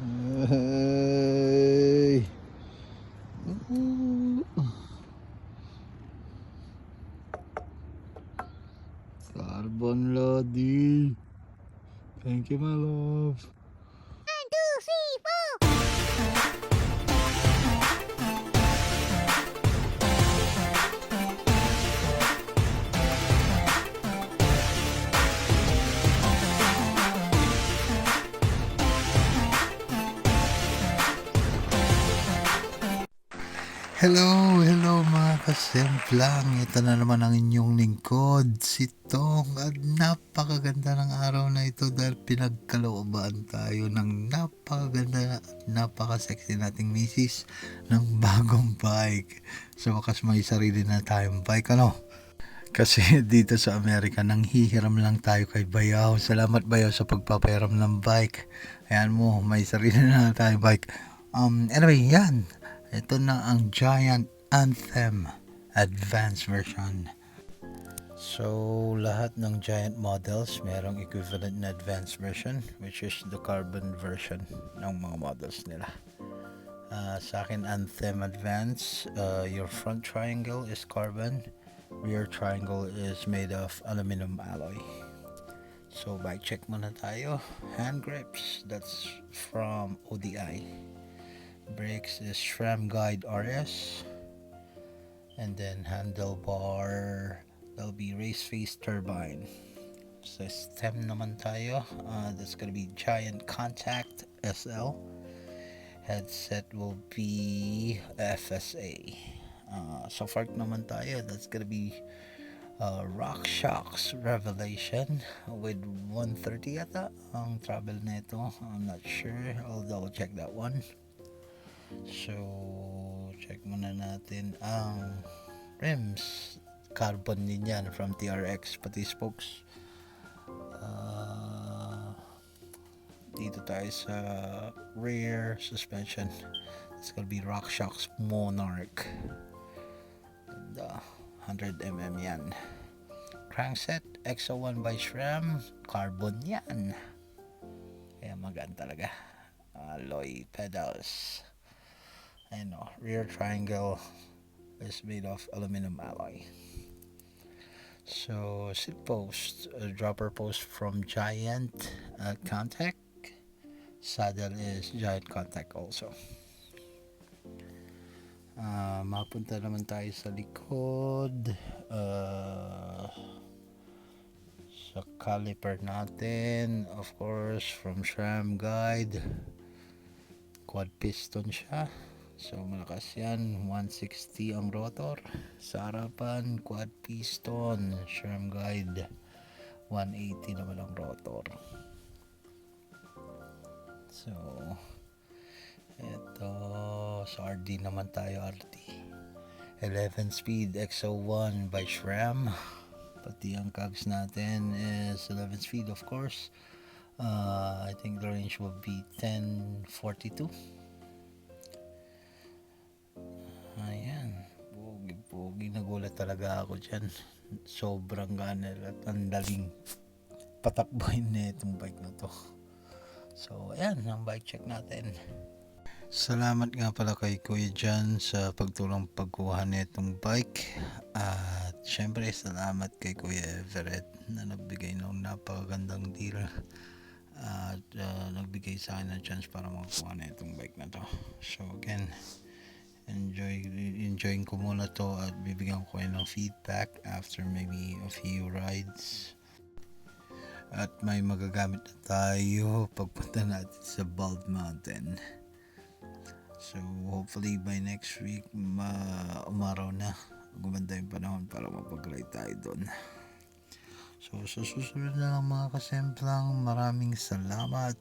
Ay. Carbon Lodi. Thank you, my love. Hello mga kasemplang. Ito na naman ang inyong lingkod, si Tong. At napakaganda ng araw na ito dahil pinagkalooban tayo ng napakaganda at napaka-sexy nating misis ng bagong bike. Sa wakas may sarili na tayong bike, ano? Kasi dito sa Amerika, nanghihiram lang tayo kay Bayaw. Salamat Bayaw sa pagpapahiram ng bike. Ayan mo, may sarili na tayong bike. Anyway, yan. Ito na ang Giant Anthem Advanced version. So, lahat ng Giant models merong equivalent na advanced version, which is the carbon version ng mga models nila. Sa akin, Anthem Advanced, your front triangle is carbon, rear triangle is made of aluminum alloy. So, bike check muna tayo. Hand grips, that's from ODI. Brakes is SRAM Guide RS, and then handlebar, that'll be race face turbine. So stem naman tayo, that's gonna be Giant Contact SL. Headset will be FSA. So fork naman tayo, that's gonna be RockShox Revelation with 130 yata ang travel nito. I'm not sure, I'll double check that one. So, check muna natin ang rims. Carbon din yan from TRX, pati spokes. Dito tayo sa rear suspension. It's gonna be RockShox Monarch. 100mm yan. Crankset, XO1 by SRAM. Carbon yan. Kaya magaan talaga. Alloy pedals. Rear triangle is made of aluminum alloy. So seat post, dropper post from Giant Contact. Saddle is Giant Contact also. Mapunta naman tayo sa likod. Sa caliper natin, of course, from SRAM Guide. Quad piston siya. So malakas yan, 160 ang rotor. Sa harapan, quad piston, SRAM Guide, 180 naman ang rotor. So ito, sa RD naman tayo, RD 11 speed XO1 by SRAM. Pati ang cogs natin is 11 speed, of course. I think the range will be 1042. Pogi, nagulat talaga ako dyan. Sobrang ganel at ang daling patakbohin na itong bike na to. So ayan ang bike check natin. Salamat nga pala kay Kuya Jan sa pagtulong pagkuha na itong bike. At syempre salamat kay Kuya Everett na nagbigay ng napakagandang deal. At nagbigay sa akin ng chance para makakuha na itong bike na to. So again, enjoying ko muna to at bibigyan ko kayo ng feedback after maybe a few rides. At may magagamit na tayo pagpunta natin sa Bald Mountain. So hopefully by next week umaraw na, gumanda yung panahon para mapag-ride tayo doon. So sa susunod na lang mga kasemplang, maraming salamat.